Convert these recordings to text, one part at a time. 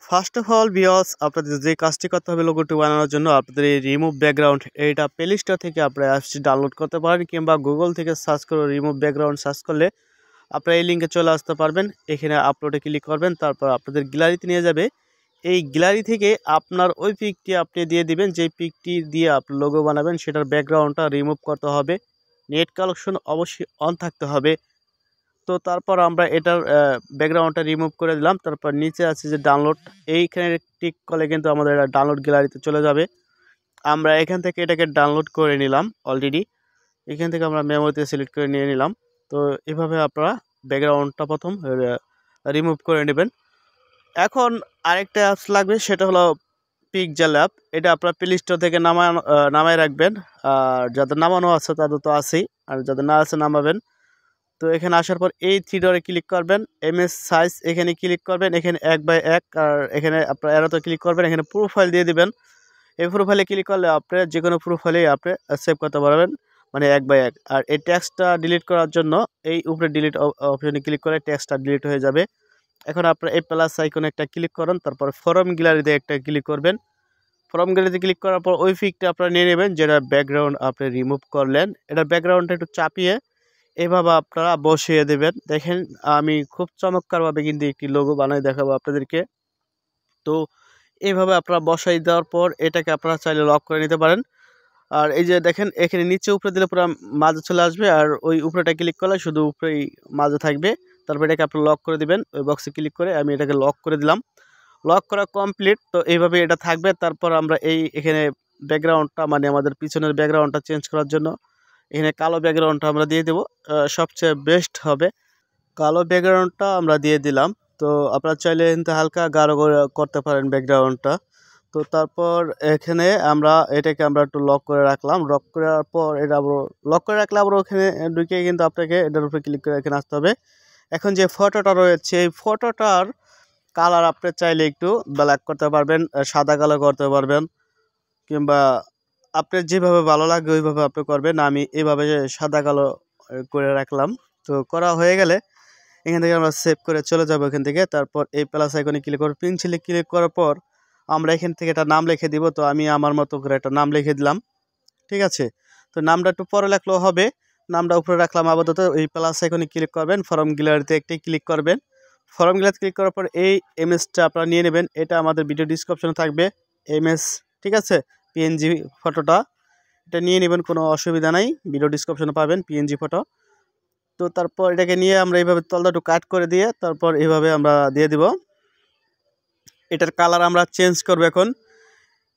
First of all viewers, আপনাদের যে কাজটি করতে হবে লোগোটি বানানোর জন্য, আপনাদের এই রিমুভ ব্যাকগ্রাউন্ড এইটা প্লে স্টোর থেকে আপনারা অ্যাপসটি ডাউনলোড করতে পারেন, কিংবা গুগল থেকে সার্চ করে রিমুভ ব্যাকগ্রাউন্ড সার্চ করলে আপনারা এই লিঙ্কে চলে আসতে পারবেন। এখানে আপলোডে ক্লিক করবেন, তারপর আপনাদের গ্যালারিতে নিয়ে যাবে। এই গ্যালারি থেকে আপনার ওই পিকটি আপনি দিয়ে দিবেন, যে পিকটি দিয়ে আপনি লোগো বানাবেন সেটার ব্যাকগ্রাউন্ডটা রিমুভ করতে হবে। নেট কালেকশন অবশ্যই অন থাকতে হবে। তো তারপর আমরা এটার ব্যাকগ্রাউন্ডটা রিমুভ করে দিলাম। তারপর নিচে আছে যে ডাউনলোড, এইখানে টিক করলে কিন্তু আমাদের এটা ডাউনলোড গ্যালারিতে চলে যাবে। আমরা এখান থেকে এটাকে ডাউনলোড করে নিলাম অলরেডি। এখান থেকে আমরা মেমোরিতে সিলেক্ট করে নিয়ে নিলাম। তো এভাবে আপনারা ব্যাকগ্রাউন্ডটা প্রথম রিমুভ করে নেবেন। এখন আরেকটা অ্যাপস লাগবে, সেটা হলো পিকজেল অ্যাপ। এটা আপনার প্লে স্টোর থেকে নামায় রাখবেন। আর যাদের নামানো আছে তাদের তো আছেই, আর যাদের না আছে নামাবেন। তো এখানে আসার পর এই থ্রি ডটে ক্লিক করবেন, এমএস সাইজ এখানে ক্লিক করবেন, এখানে 1/1, আর এখানে আপনার এরোতে ক্লিক করবেন, এখানে প্রোফাইল দিয়ে দিবেন। এই প্রোফাইলে ক্লিক করলে আপনি যে কোনো প্রোফাইলেই আপনি সেভ করতে পারবেন, মানে 1/1। আর এই টেক্সটটা ডিলিট করার জন্য এই উপরে ডিলিট অপশনে ক্লিক করে টেক্সটটা ডিলিট হয়ে যাবে। এখন আপনার এই প্লাস আইকনে একটা ক্লিক করুন, তারপর ফরম গ্যালারিতে একটা ক্লিক করবেন। ফরম গ্যালারিতে ক্লিক করার পর ওই পিকটা আপনারা নিয়ে নেবেন যেটা ব্যাকগ্রাউন্ড আপনি রিমুভ করলেন। এটা ব্যাকগ্রাউন্ডটা একটু চাপিয়ে এভাবে আপনারা বসিয়ে দেবেন। দেখেন আমি খুব চমৎকারভাবে কিন্তু একটি লোগো বানাই দেখাবো আপনাদেরকে। তো এইভাবে আপনারা বসাই দেওয়ার পর এটাকে আপনারা চাইলে লক করে নিতে পারেন। আর এই যে দেখেন এখানে নিচে উপরে দিলে পুরো মাঝে চলে আসবে, আর ওই উপরেটা ক্লিক করলে শুধু উপরেই মাঝে থাকবে। তারপর এটাকে আপনি লক করে দিবেন। ওই বক্সে ক্লিক করে আমি এটাকে লক করে দিলাম। লক করা কমপ্লিট। তো এইভাবে এটা থাকবে। তারপর আমরা এখানে ব্যাকগ্রাউন্ডটা, মানে আমাদের পিছনের ব্যাকগ্রাউন্ডটা চেঞ্জ করার জন্য এখানে কালো ব্যাকগ্রাউন্ডটা আমরা দিয়ে দেবো। সবচেয়ে বেস্ট হবে কালো ব্যাকগ্রাউন্ডটা আমরা দিয়ে দিলাম। তো আপনারা চাইলে কিন্তু হালকা গাঢ় করতে পারেন ব্যাকগ্রাউন্ডটা। তো তারপর এখানে এটাকে আমরা একটু লক করে রাখলাম। লক করার পর এটা আবার লক করে রাখলে আবার ওখানে ঢুকে কিন্তু আপনাকে এটার উপরে ক্লিক করে এখানে আসতে হবে। এখন যে ফটোটা রয়েছে এই ফটোটার কালার আপনি চাইলে একটু ব্ল্যাক করতে পারবেন, সাদা কালো করতে পারবেন, কিংবা আপনার যেভাবে ভালো লাগে ওইভাবে আপনি করবেন। আমি এইভাবে সাদা কালো করে রাখলাম। তো করা হয়ে গেলে এখান থেকে আমরা সেভ করে চলে যাব এখান থেকে। তারপর এই প্লাস আইকনে ক্লিক করে পেন্সিলে ক্লিক করার পর আমরা এখান থেকে একটা নাম লিখে দিব। তো আমি আমার মতো করে একটা নাম লিখে দিলাম, ঠিক আছে। তো নামটা একটু পরে লিখলেও হবে। নামটা উপরে রাখলাম আপাতত। এই প্লাস আইকনে ক্লিক করবেন, ফর্ম গ্যালারিতে একটি ক্লিক করবেন। ফর্ম গ্যালারিতে ক্লিক করার পর এই ইমেজটা আপনারা নিয়ে নেবেন। এটা আমাদের ভিডিও ডিসক্রিপশনে থাকবে ইমেজ, ঠিক আছে। পিএনজি ফটোটা এটা নিয়ে নেবেন, কোনো অসুবিধা নাই। ভিডিও ডিসক্রিপশনে পাবেন পিএনজি ফটো। তো তারপর এটাকে নিয়ে আমরা এইভাবে তলটা একটু কাট করে দিয়ে তারপর এইভাবে আমরা দিয়ে দিব। এটার কালার আমরা চেঞ্জ করব এখন।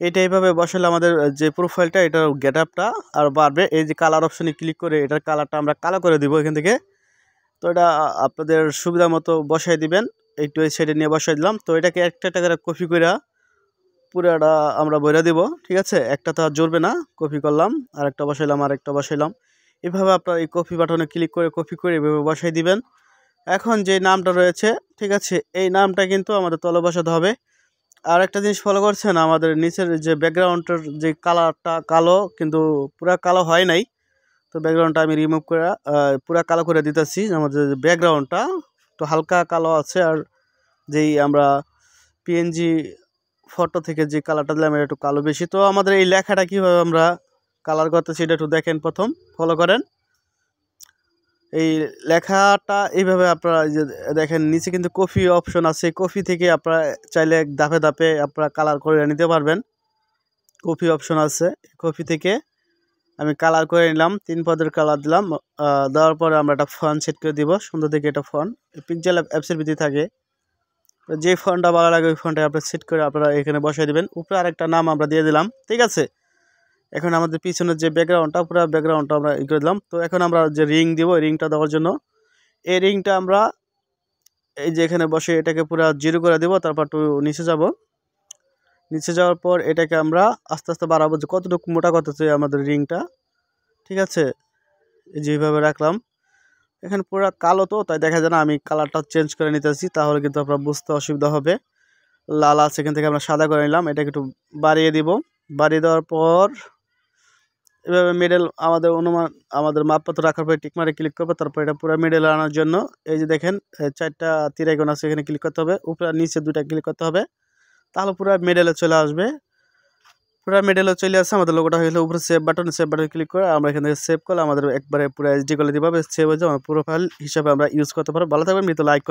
এটা এইভাবে বসালে আমাদের যে প্রোফাইলটা, এটার গেট আপটা আর বাড়বে। এই যে কালার অপশনে ক্লিক করে এটার কালারটা আমরা কালো করে দিব এখান থেকে। তো এটা আপনাদের সুবিধা মতো বসাই দিবেন। একটু এই সাইডে নিয়ে বসাই দিলাম। তো এটাকে একটা একটা করে কপি করে পুরোটা আমরা বইরা দিব, ঠিক আছে। একটা তো আর জ্বলবে না, কপি করলাম, আরেকটা বসাইলাম, আরেকটা বসাইলাম। এভাবে আপনার এই কপি বাটনে ক্লিক করে কপি করে এভাবে বসাই দিবেন। এখন যে নামটা রয়েছে, ঠিক আছে, এই নামটা কিন্তু আমাদের তলে বসাতে হবে। আর একটা জিনিস ফলো করছেন, আমাদের নিচের যে ব্যাকগ্রাউন্ডের যে কালারটা কালো, কিন্তু পুরা কালো হয় নাই। তো ব্যাকগ্রাউন্ডটা আমি রিমুভ করে পুরা কালো করে দিতেছি। আমাদের যে ব্যাকগ্রাউন্ডটা তো হালকা কালো আছে, আর যেই আমরা পিএনজি ফটো থেকে যে কালারটা দিলাম এটা একটু কালো বেশি। তো আমাদের এই লেখাটা কীভাবে আমরা কালার করতেছি এটা একটু দেখেন, প্রথম ফলো করেন। এই লেখাটা এইভাবে আপনারা যে দেখেন নিচে কিন্তু কপি অপশন আছে। কপি থেকে আপনারা চাইলে ধাপে ধাপে আপনারা কালার করে নিতে পারবেন। কপি অপশন আছে, কপি থেকে আমি কালার করে নিলাম, 3 পদের কালার দিলাম। দেওয়ার পরে আমরা একটা ফন্ট সেট করে দিব, সুন্দর দেখে একটা ফন্ট পিকজেল অ্যাপসের ভিতরে থাকে। যে ফন্টটা ভালো লাগে ওই ফন্টে আপনারা সেট করে আপনারা এখানে বসাই দেবেন। উপরে আরেকটা নাম আমরা দিয়ে দিলাম, ঠিক আছে। এখন আমাদের পিছনের যে ব্যাকগ্রাউন্ডটা, পুরো ব্যাকগ্রাউন্ডটা আমরা করে দিলাম। তো এখন আমরা যে রিং দিব, রিংটা দেওয়ার জন্য এই রিংটা আমরা এই যে এখানে বসে এটাকে পুরো 0 করে দেব। তারপর একটু নিচে যাব। নিচে যাওয়ার পর এটাকে আমরা আস্তে আস্তে বাড়াবো, যে কতটুকু মোটা করতে চাই আমাদের রিংটা, ঠিক আছে। যেভাবে রাখলাম, এখানে পুরো কালো তো তাই দেখা যায় না, আমি কালারটা চেঞ্জ করে নিতেছি, তাহলে কিন্তু আপনার বুঝতে অসুবিধা হবে। লাল আছে, এখান থেকে আমরা সাদা করে নিলাম। এটাকে একটু বাড়িয়ে দিব। বাড়িয়ে দেওয়ার পর এভাবে মিডল আমাদের মাপপত্র রাখার পরে টিকমারে ক্লিক করবো। তারপর এটা পুরো মিডলে আনার জন্য এই যে দেখেন 4টা তীর আইকন আছে, এখানে ক্লিক করতে হবে। উপরে নিচে 2টা ক্লিক করতে হবে। তাহলে পুরো মিডলে চলে আসবে। পুরো মিডলে চলে আসছে আমাদের লোগোটা হয়ে গেলে উপরে সেভ বাটন ক্লিক করে আমরা এখান থেকে সেভ করলে আমাদের একবারে পুরো এইচডি কোয়ালিটি ভাবে সেভ হয়ে যাবে, পুরো ফাইল হিসাবে আমরা ইউজ করতে পারবো। ভালো থাকবেন, লাইক